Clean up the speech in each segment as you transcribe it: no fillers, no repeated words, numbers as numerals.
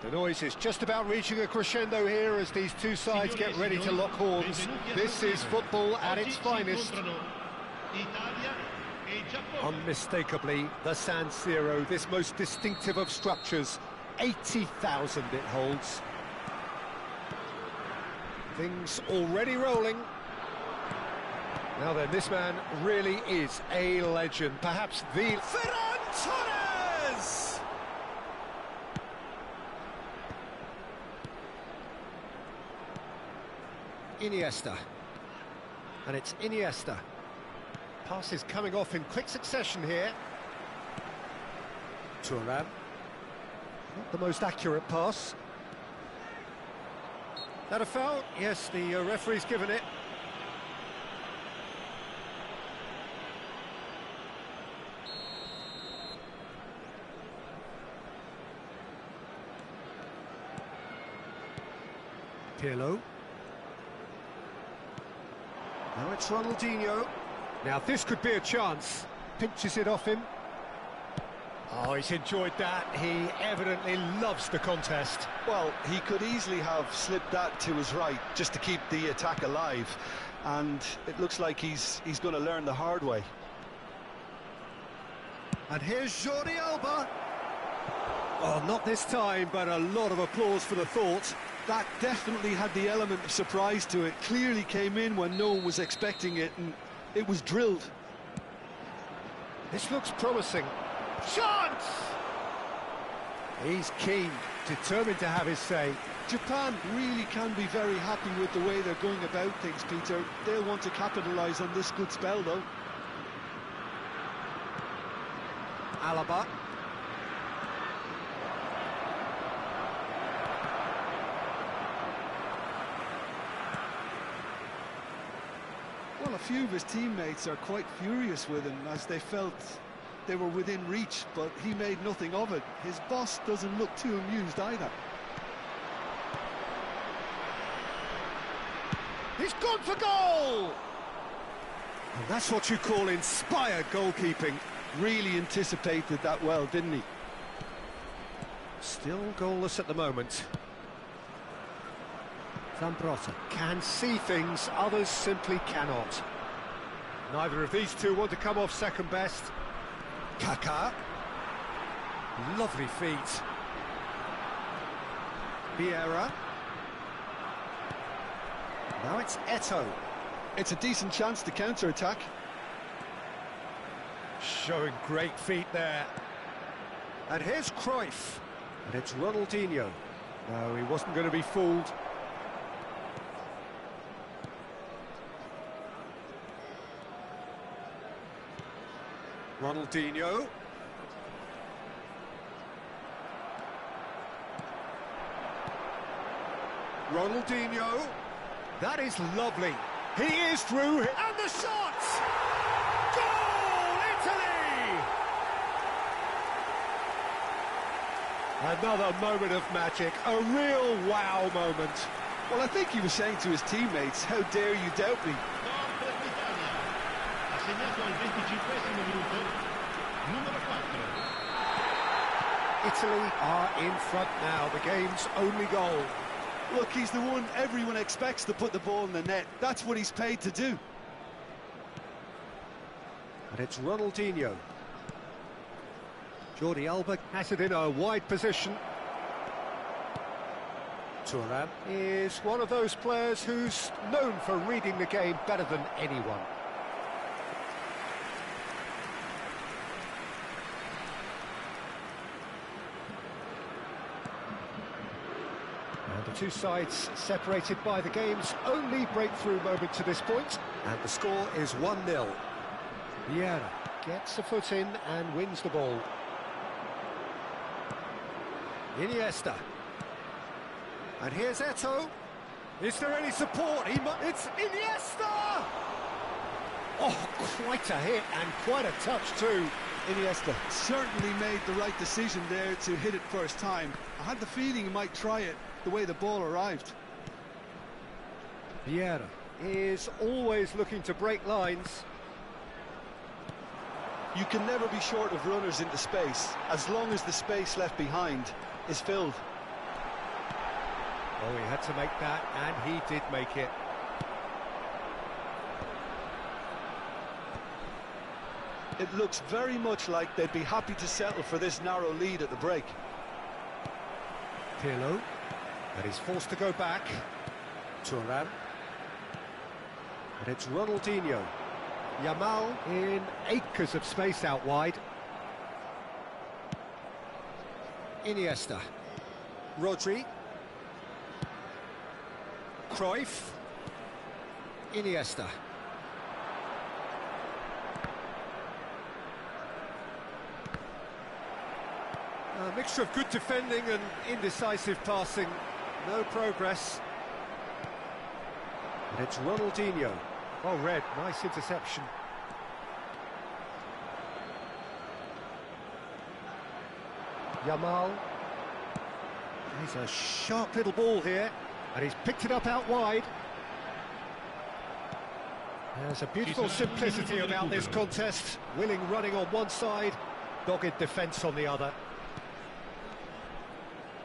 The noise is just about reaching a crescendo here as these two sides get ready to lock horns. This is football at its finest. Unmistakably, the San Siro, this most distinctive of structures. 80,000 it holds. Things already rolling. Now then, this man really is a legend, perhaps the... Ferran Torres! Iniesta. And it's Iniesta. Passes coming off in quick succession here. Thuram. Not the most accurate pass. That a foul? Yes, the referee's given it. Pirlo. Now it's Ronaldinho. Now this could be a chance. Pinches it off him. Oh, he's enjoyed that. He evidently loves the contest. Well, he could easily have slipped that to his right just to keep the attack alive. And it looks like he's going to learn the hard way. And here's Jordi Alba. Oh, not this time, but a lot of applause for the thought. That definitely had the element of surprise to it. Clearly came in when no one was expecting it, and it was drilled. This looks promising. Chance! He's keen, determined to have his say. Japan really can be very happy with the way they're going about things, Peter. They'll want to capitalise on this good spell, though. Alaba. Well, a few of his teammates are quite furious with him as they felt they were within reach, but he made nothing of it. His boss doesn't look too amused either. He's gone for goal! And that's what you call inspired goalkeeping. Really anticipated that well, didn't he? Still goalless at the moment. Zambrotta can see things, others simply cannot. Neither of these two want to come off second best. Kaká. Lovely feet. Vieira. Now it's Eto'o. It's a decent chance to counter-attack. Showing great feet there. And here's Cruyff. And it's Ronaldinho. No, he wasn't going to be fooled. Ronaldinho. Ronaldinho. That is lovely. He is through. And the shot! Goal, Italy! Another moment of magic. A real wow moment. Well, I think he was saying to his teammates, how dare you doubt me? Italy are in front now, the game's only goal. Look, he's the one everyone expects to put the ball in the net. That's what he's paid to do. And it's Ronaldinho. Jordi Alba has it in a wide position. Thuram is one of those players who's known for reading the game better than anyone. And the two sides separated by the game's only breakthrough moment to this point. And the score is 1-0. Vieira gets a foot in and wins the ball. Iniesta. And here's Eto'o. Is there any support? It's Iniesta! Oh, quite a hit and quite a touch too. Iniesta certainly made the right decision there to hit it first time. I had the feeling he might try it the way the ball arrived. Vieira is always looking to break lines. You can never be short of runners into space, as long as the space left behind is filled. Oh, he had to make that, and he did make it. It looks very much like they'd be happy to settle for this narrow lead at the break. Pirlo, and he's forced to go back. Turan. And it's Ronaldinho. Yamal in acres of space out wide. Iniesta. Rodri. Cruyff. Iniesta. A mixture of good defending and indecisive passing. No progress. And it's Ronaldinho. Oh, red. Nice interception. Yamal. He's a sharp little ball here. And he's picked it up out wide. There's a beautiful simplicity about this contest. Willing running on one side, dogged defence on the other.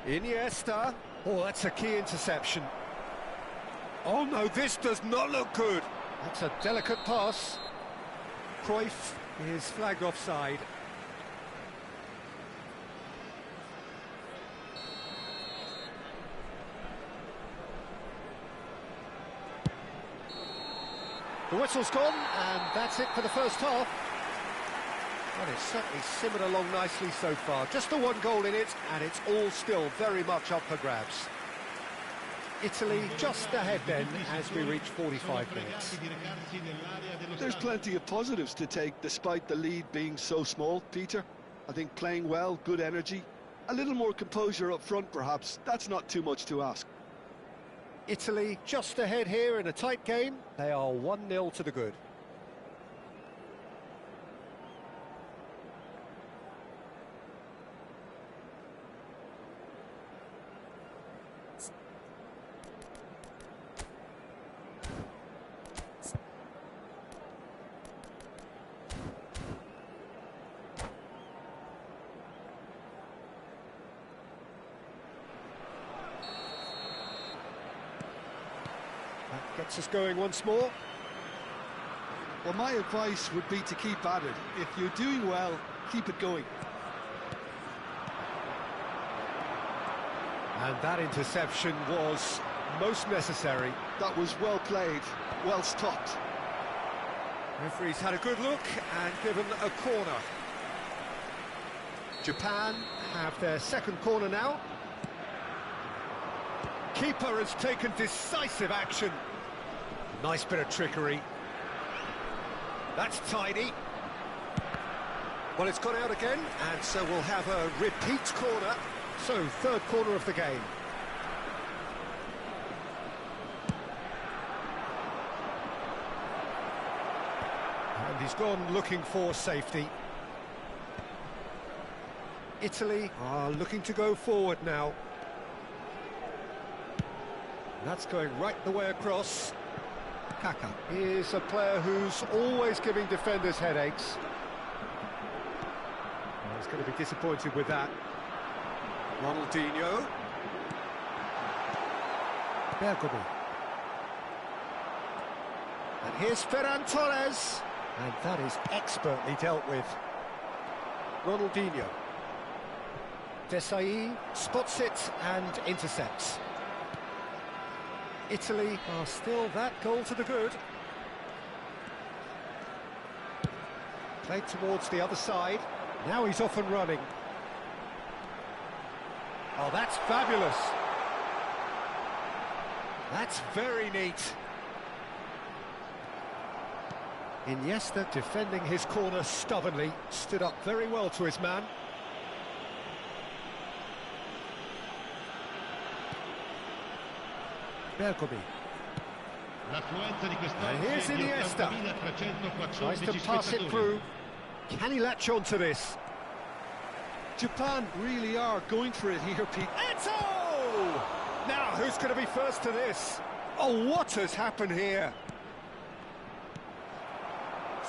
Iniesta. Oh, that's a key interception. Oh no, this does not look good. That's a delicate pass. Cruyff is flagged offside. The whistle's gone, and that's it for the first half. Well, it's certainly simmered along nicely so far. Just the one goal in it, and it's all still very much up for grabs. Italy just ahead then as we reach 45 minutes. There's plenty of positives to take despite the lead being so small, Peter. I think playing well, good energy, a little more composure up front perhaps, that's not too much to ask. Italy just ahead here in a tight game. They are 1-0 to the good. That gets us going once more. Well, my advice would be to keep at it. If you're doing well, keep it going. And that interception was most necessary. That was well played, well stopped. Referee's had a good look and given a corner. Japan have their second corner now. Keeper has taken decisive action. Nice bit of trickery. That's tidy. Well, it's gone out again, and so we'll have a repeat corner. So, third corner of the game. And he's gone looking for safety. Italy are looking to go forward now. That's going right the way across. Kaka is a player who's always giving defenders headaches. Well, he's going to be disappointed with that. Ronaldinho. Bergamo. And here's Ferran Torres. And that is expertly dealt with. Ronaldinho. Desai spots it and intercepts. Italy are still that goal to the good. Played towards the other side. Now he's off and running. Oh, that's fabulous. That's very neat. Iniesta defending his corner stubbornly. Stood up very well to his man. Bergamo. And here's Iniesta. Tries to pass it through. Can he latch on to this? Japan really are going for it here, Pete. Eto! Now, who's going to be first to this? Oh, what has happened here?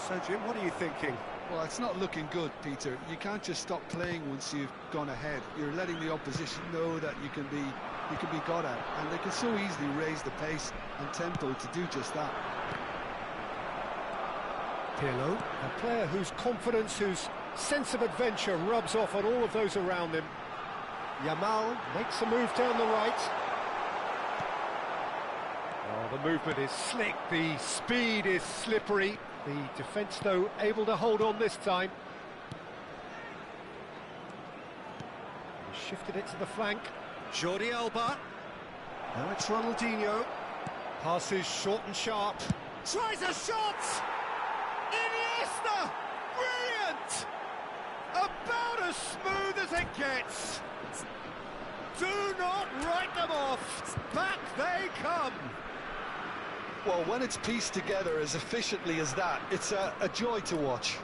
So, Jim, what are you thinking? Well, it's not looking good, Peter. You can't just stop playing once you've gone ahead. You're letting the opposition know that you can be got at, and they can so easily raise the pace and tempo to do just that. Pirlo, a player whose confidence, whose sense of adventure rubs off on all of those around him. Yamal makes a move down the right. Oh, the movement is slick, the speed is slippery. The defence, though, able to hold on this time. He shifted it to the flank. Jordi Alba. Now it's Ronaldinho. Passes short and sharp. Tries a shot! Iniesta! Brilliant! About as smooth as it gets. Do not write them off. Back they come. Well, when it's pieced together as efficiently as that, it's a joy to watch.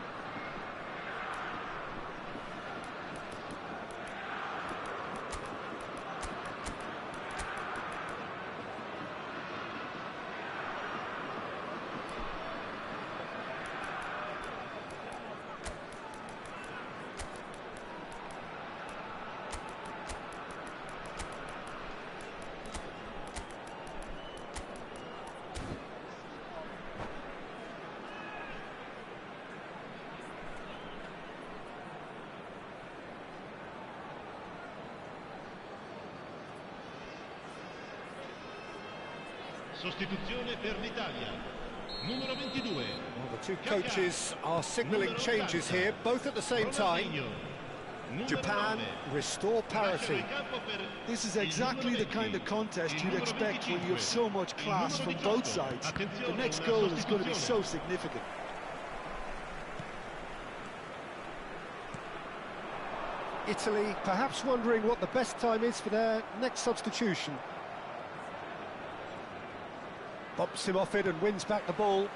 Sostituzione per l'Italia. Numero 22. Well, the two coaches are signalling changes here, both at the same time. Japan restore parity. This is exactly the kind of contest you'd expect when you have so much class from both sides. The next goal is going to be so significant. Italy perhaps wondering what the best time is for their next substitution. Bumps him off it and wins back the ball.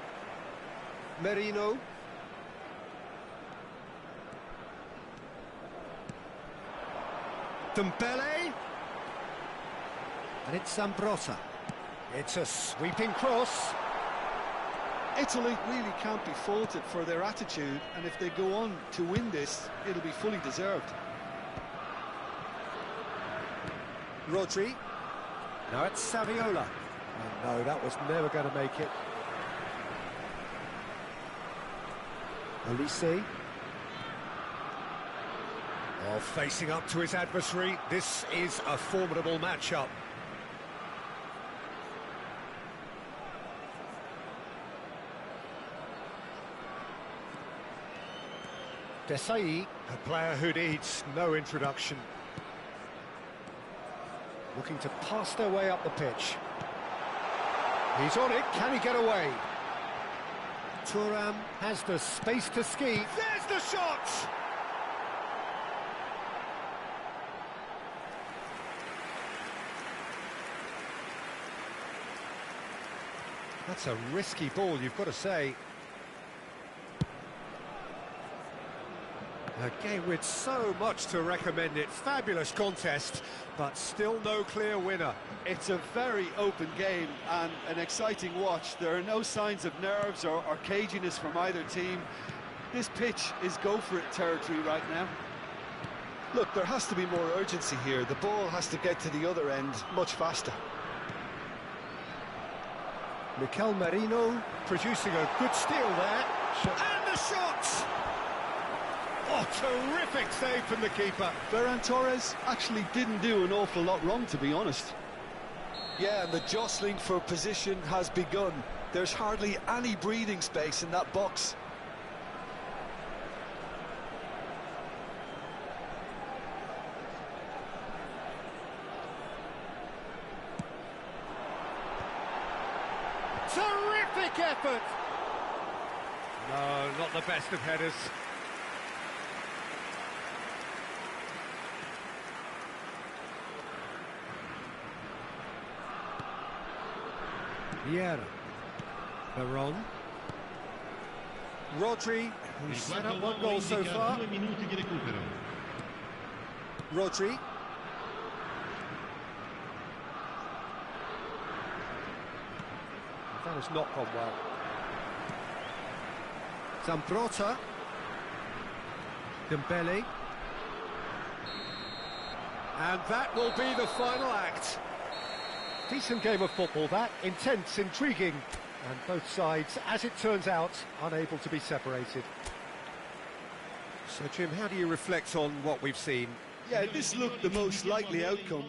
Merino. Dembele. And it's Zambrotta. It's a sweeping cross. Italy really can't be faulted for their attitude, and if they go on to win this, it'll be fully deserved. Rodri. Now it's Saviola. Oh, no, that was never going to make it. Olise. Oh, facing up to his adversary. This is a formidable matchup. Desai, a player who needs no introduction. Looking to pass their way up the pitch. He's on it, can he get away? Thuram has the space to ski. There's the shot! That's a risky ball, you've got to say. A game with so much to recommend it. Fabulous contest, but still no clear winner. It's a very open game and an exciting watch. There are no signs of nerves or caginess from either team. This pitch is go-for-it territory right now. Look, there has to be more urgency here. The ball has to get to the other end much faster. Mikel Merino producing a good steal there. And the shot! Oh, terrific save from the keeper. Ferran Torres actually didn't do an awful lot wrong, to be honest. Yeah, and the jostling for position has begun. There's hardly any breathing space in that box. Terrific effort! No, not the best of headers. Vieira. Veron. Rodri, who's set up one goal so far. Rodri. That has not gone well. Zambrotta. Dembele. And that will be the final act. Decent game of football, that. Intense, intriguing. And both sides, as it turns out, unable to be separated. So, Jim, how do you reflect on what we've seen? Yeah, this looked the most likely outcome.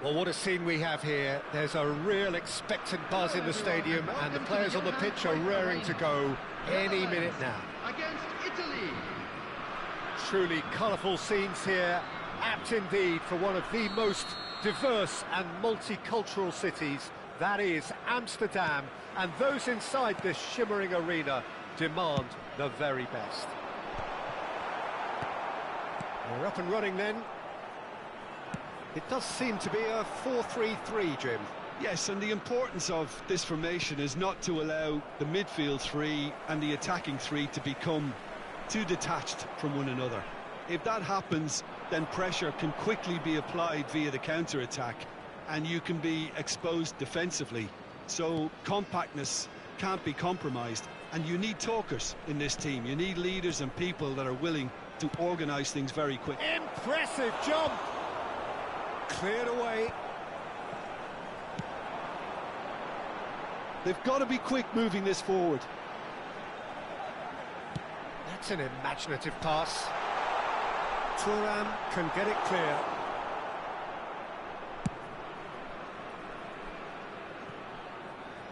Well, what a scene we have here. There's a real expectant buzz in the stadium, and the players on the pitch are raring to go any minute now. Against Italy. Truly colourful scenes here, apt indeed for one of the most diverse and multicultural cities That is Amsterdam, and those inside this shimmering arena demand the very best. We're up and running then. It does seem to be a 4-3-3, Jim. Yes, and the importance of this formation is not to allow the midfield three and the attacking three to become too detached from one another. If that happens, then pressure can quickly be applied via the counter-attack, and you can be exposed defensively. So compactness can't be compromised, and you need talkers in this team. You need leaders and people that are willing to organise things very quickly. Impressive jump! Cleared away. They've got to be quick moving this forward. That's an imaginative pass. Thuram can get it clear.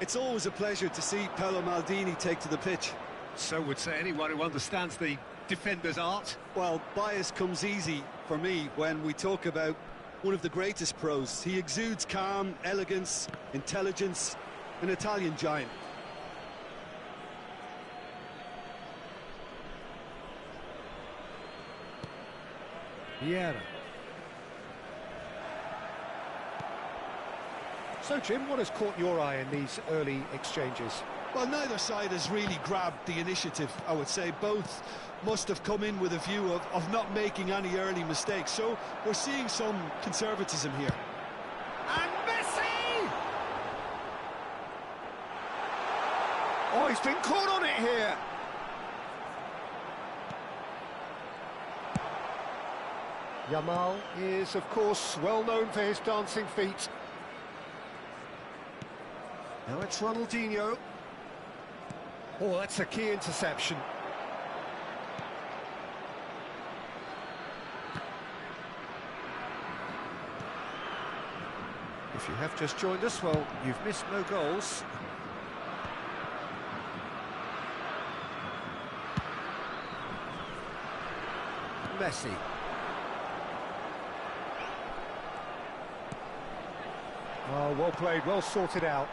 It's always a pleasure to see Paolo Maldini take to the pitch. So would say anyone who understands the defender's art. Well, bias comes easy for me when we talk about one of the greatest pros. He exudes calm, elegance, intelligence, an Italian giant. Vieira. So, Jim, what has caught your eye in these early exchanges? Well, neither side has really grabbed the initiative, I would say. Both must have come in with a view of not making any early mistakes. So we're seeing some conservatism here. And Messi! Oh, he's been caught on it here. Yamal is, of course, well known for his dancing feet. Now it's Ronaldinho. Oh, that's a key interception. If you have just joined us, well, you've missed no goals. Messi. Oh, well played, well sorted out.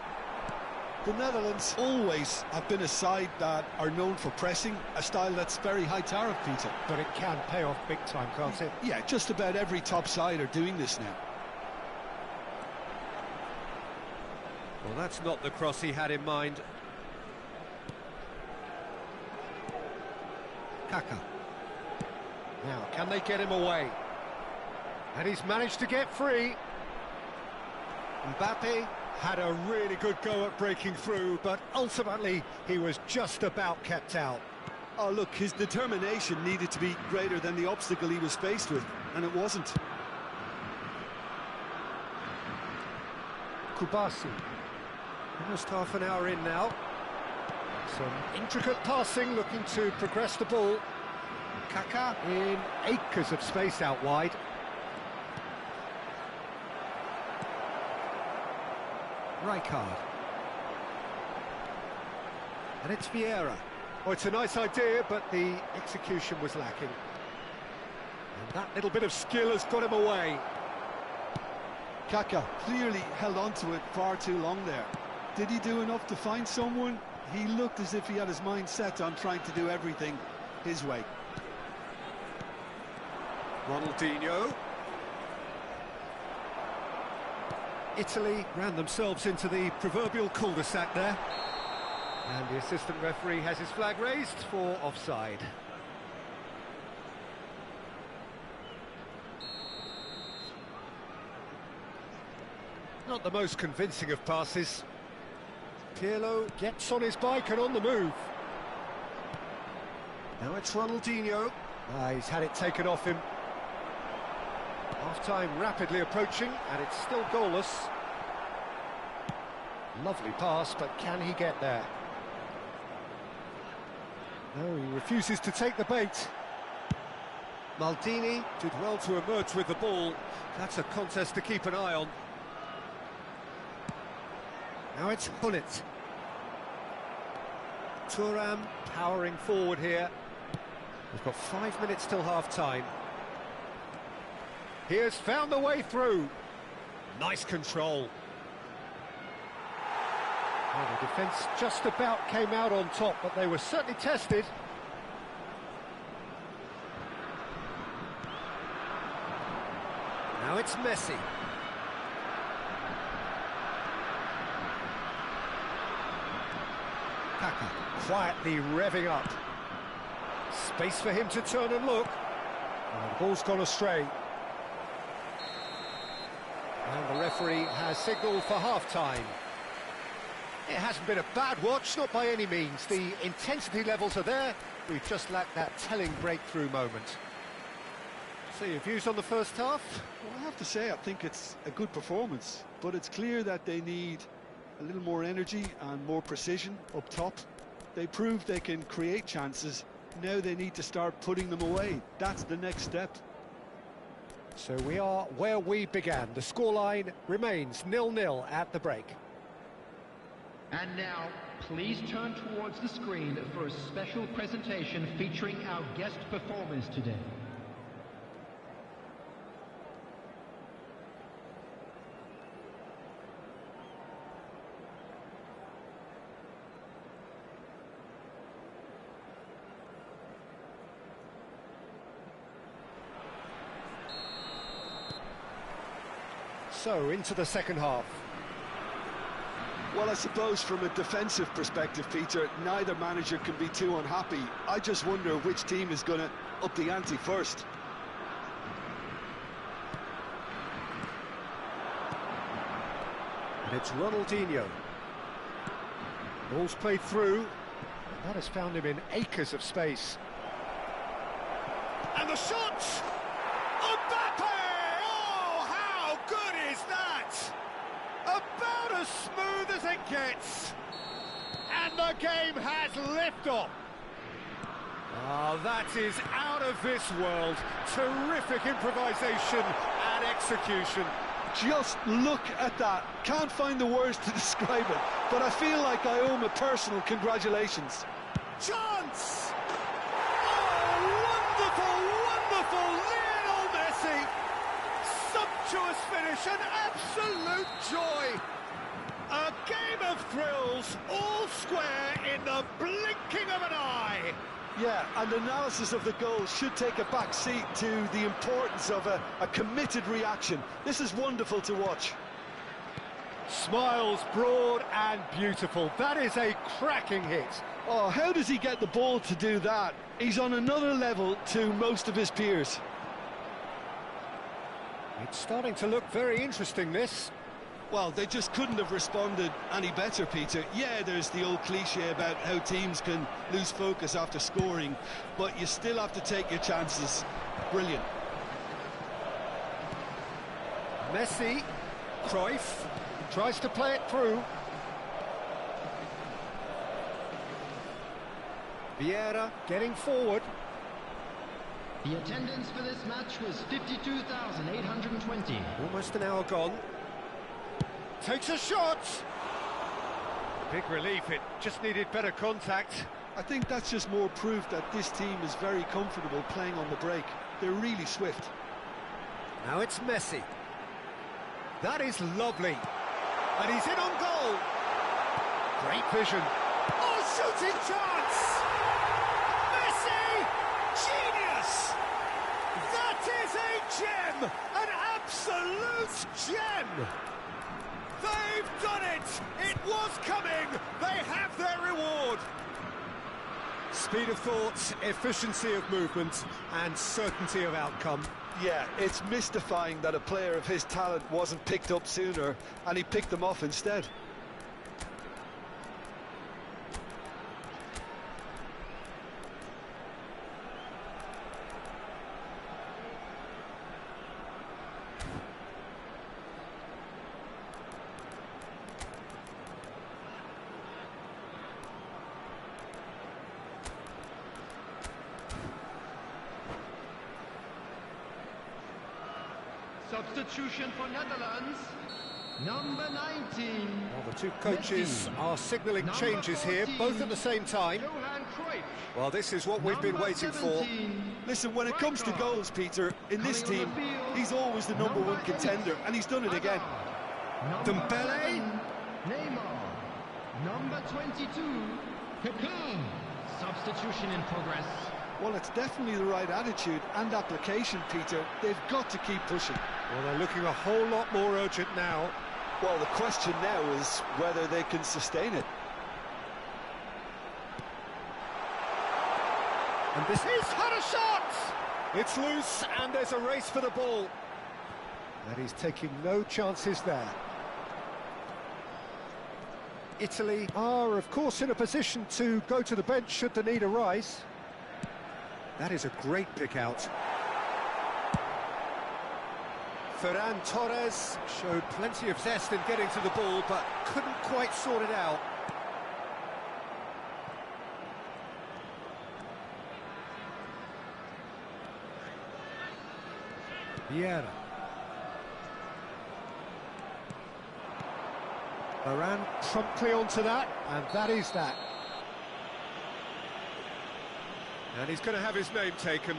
The Netherlands always have been a side that are known for pressing, a style that's very high tariff, Peter. But it can pay off big time, can't it? Yeah, just about every top side are doing this now. Well, that's not the cross he had in mind. Kaka. Now, can they get him away? And he's managed to get free. Mbappe had a really good go at breaking through, but ultimately he was just about kept out. Oh, look, his determination needed to be greater than the obstacle he was faced with, and it wasn't. Kubasi. Almost half an hour in now. Some intricate passing, looking to progress the ball. Kaka in acres of space out wide. Rijkaard. And it's Vieira. Oh, it's a nice idea, but the execution was lacking. And that little bit of skill has got him away. Kaka clearly held on to it far too long there. Did he do enough to find someone? He looked as if he had his mind set on trying to do everything his way. Ronaldinho. Italy ran themselves into the proverbial cul-de-sac there. And the assistant referee has his flag raised for offside. Not the most convincing of passes. Pirlo gets on his bike and on the move. Now it's Ronaldinho. He's had it taken off him. Half-time rapidly approaching, and it's still goalless. Lovely pass, but can he get there? No, he refuses to take the bait. Maldini did well to emerge with the ball. That's a contest to keep an eye on. Now it's Hullet. Thuram powering forward here. We've got 5 minutes till half-time. He has found the way through. Nice control. Well, the defence just about came out on top, but they were certainly tested. Now it's Messi. Kaka quietly revving up. Space for him to turn and look. Oh, the ball's gone astray. And the referee has signalled for half-time. It hasn't been a bad watch, not by any means. The intensity levels are there. We've just lacked that telling breakthrough moment. So your views on the first half? Well, I have to say, I think it's a good performance, but it's clear that they need a little more energy and more precision up top. They proved they can create chances. Now they need to start putting them away. That's the next step. So we are where we began. The scoreline remains 0-0 at the break. And now, please turn towards the screen for a special presentation featuring our guest performers today. So, into the second half. Well, I suppose from a defensive perspective, Peter, neither manager can be too unhappy. I just wonder which team is going to up the ante first. And it's Ronaldinho. Ball's played through. That has found him in acres of space. And the shot! Mbappe! Oh, how good is that? About as smooth as it gets. And the game has liftoff. Oh, that is out of this world. Terrific improvisation and execution. Just look at that. Can't find the words to describe it, but I feel like I owe him a personal congratulations. Chance! Oh, wonderful, wonderful Lionel Messi! Sumptuous finish, an absolute joy! A game of thrills, all square in the blinking of an eye! Yeah, and analysis of the goal should take a back seat to the importance of a committed reaction. This is wonderful to watch. Smiles broad and beautiful. That is a cracking hit. Oh, how does he get the ball to do that? He's on another level to most of his peers. It's starting to look very interesting, this. Well, they just couldn't have responded any better, Peter. Yeah, there's the old cliche about how teams can lose focus after scoring, but you still have to take your chances. Brilliant. Messi, Cruyff, tries to play it through. Vieira getting forward. The attendance for this match was 52,820. Almost an hour gone. Takes a shot! Big relief, it just needed better contact. I think that's just more proof that this team is very comfortable playing on the break. They're really swift. Now it's Messi. That is lovely. And he's in on goal. Great vision. Oh, shooting chance! Messi! Genius! That is a gem! An absolute gem! They've done it! It was coming! They have their reward! Speed of thought, efficiency of movement, and certainty of outcome. Yeah, it's mystifying that a player of his talent wasn't picked up sooner, and he picked them off instead. Substitution for Netherlands, number 19. Well, the two coaches Messi. are signalling Number changes here, 14, both at the same time. Johan Cruyff. Well, this is what we've been Number waiting 17, for. Listen, when it comes to Rijkaard. goals, Peter, in this Coming team, on the field, he's always the number one 8, contender, and he's done it again. Number Dembele. 11, Neymar. Number 22, Kaká. Substitution in progress. Well, it's definitely the right attitude and application, Peter. They've got to keep pushing. Well, they're looking a whole lot more urgent now. Well, the question now is whether they can sustain it. And this is had a shot! It's loose, and there's a race for the ball. And he's taking no chances there. Italy are, of course, in a position to go to the bench should the need arise. That is a great pick out. Ferran Torres showed plenty of zest in getting to the ball, but couldn't quite sort it out. Vieira. Varane promptly onto that, and that is that. And he's going to have his name taken.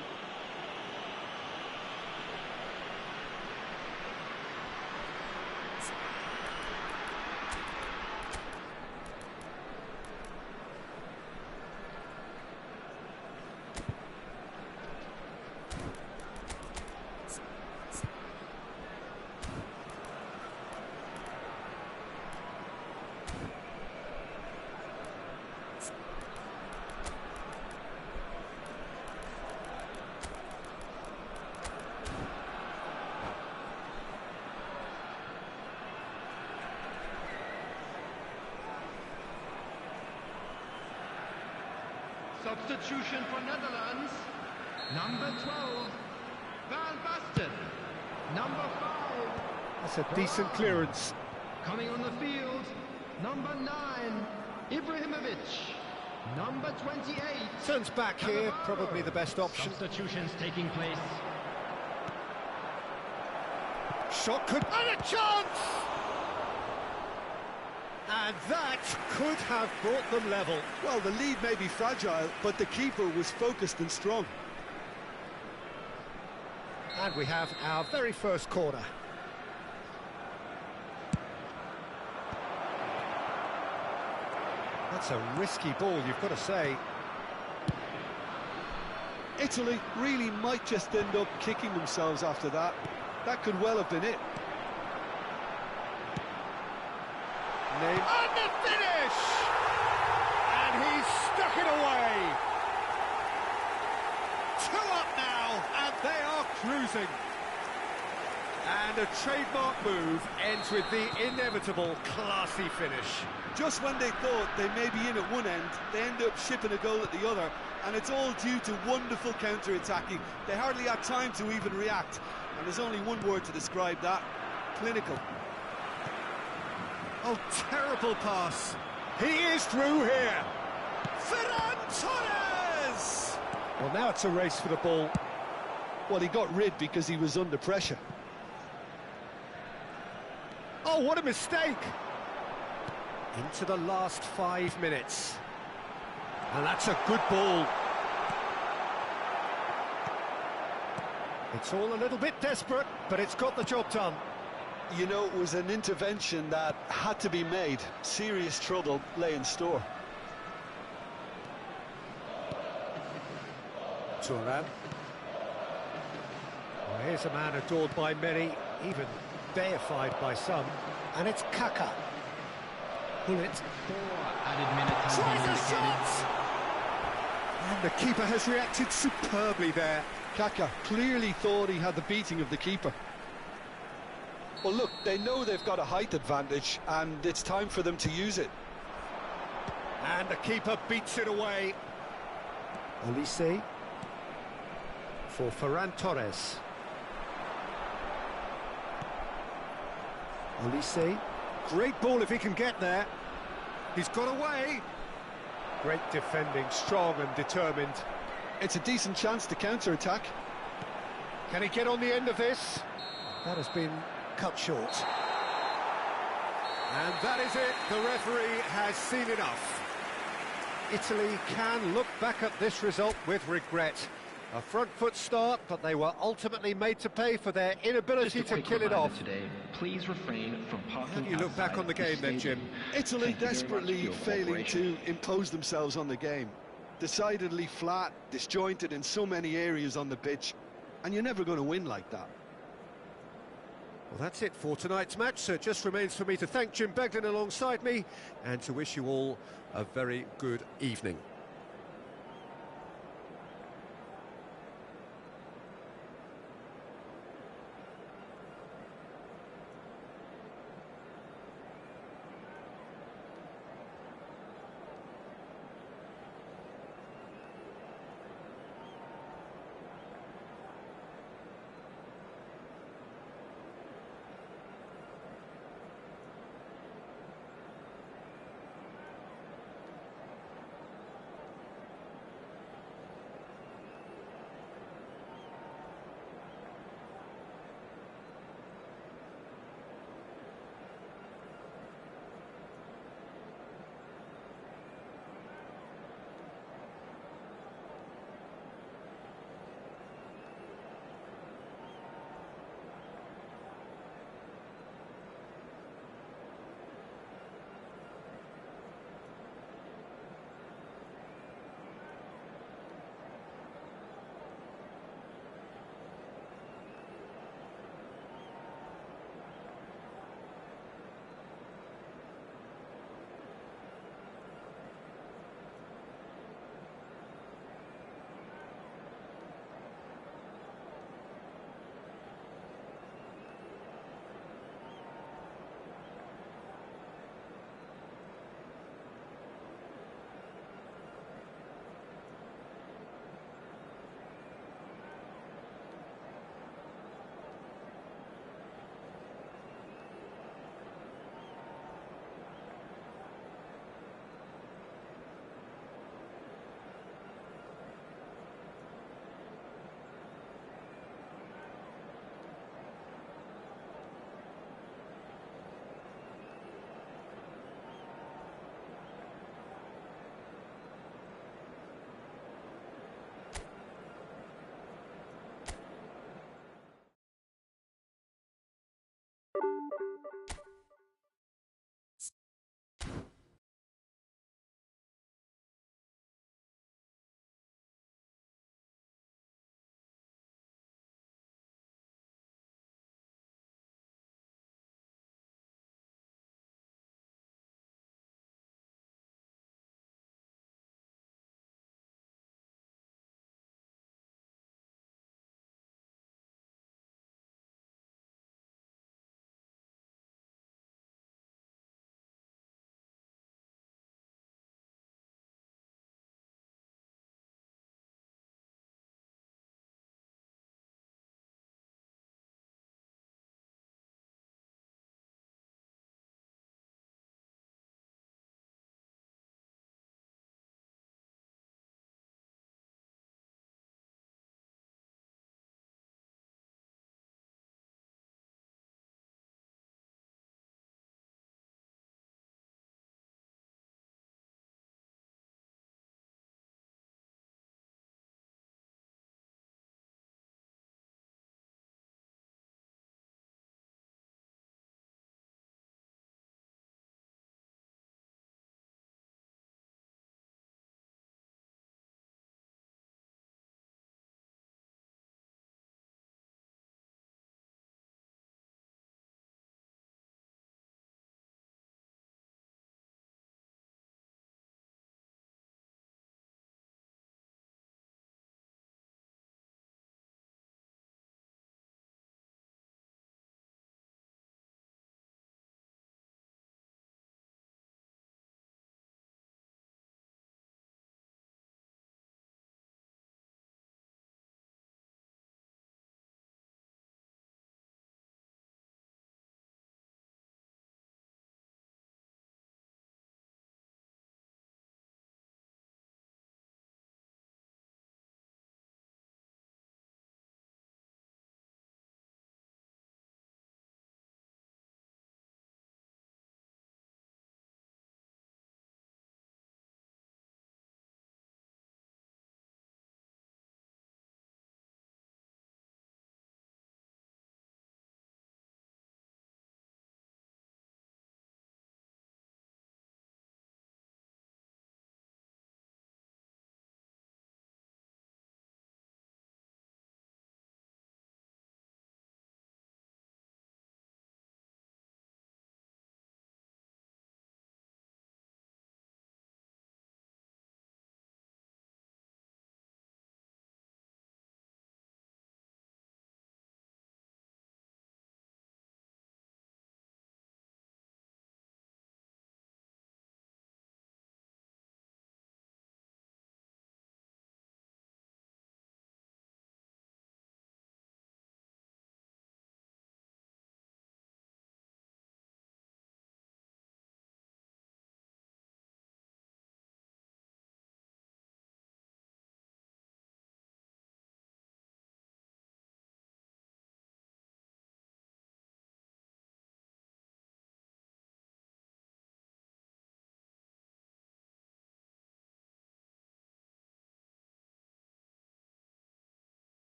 Substitution for Netherlands. Number 12, Van Basten. Number 5. That's a decent clearance. Coming on the field, number 9, Ibrahimovic. Number 28. Turns back here, probably the best option. Substitutions taking place. Shot could... And a chance! And that could have brought them level. Well, the lead may be fragile, but the keeper was focused and strong. And we have our very first corner. That's a risky ball, you've got to say. Italy really might just end up kicking themselves after that. That could well have been it. And the finish! And he's stuck it away. 2 up now, and they are cruising. And a trademark move ends with the inevitable classy finish. Just when they thought they may be in at one end, they end up shipping a goal at the other, and it's all due to wonderful counter-attacking. They hardly had time to even react, and there's only one word to describe that: clinical. Oh, terrible pass. He is through here. Ferran Torres! Well, now it's a race for the ball. Well, he got rid because he was under pressure. Oh, what a mistake! Into the last 5 minutes. And that's a good ball. It's all a little bit desperate, but it's got the job done. You know, it was an intervention that had to be made. Serious trouble lay in store. Thuram. Well, here's a man adored by many, even deified by some, and it's Kaká. Bullet. 4 added minutes. Tries a shot! And the keeper has reacted superbly there. Kaká clearly thought he had the beating of the keeper. Well, look, they know they've got a height advantage, and it's time for them to use it. And the keeper beats it away. Olise for Ferran Torres. Olise, great ball if he can get there. He's got away. Great defending, strong and determined. It's a decent chance to counter-attack. Can he get on the end of this? That has been cut short. And that is it. The referee has seen enough. Italy can look back at this result with regret. A front foot start, but they were ultimately made to pay for their inability Just a to quick kill it off. reminder today, please refrain from parking. How do you look back on the game then, Jim? Italy Thank you very much for desperately your failing cooperation. to impose themselves on the game. Decidedly flat, disjointed in so many areas on the pitch, and you're never going to win like that. Well, that's it for tonight's match, so it just remains for me to thank Jim Beglin alongside me and to wish you all a very good evening.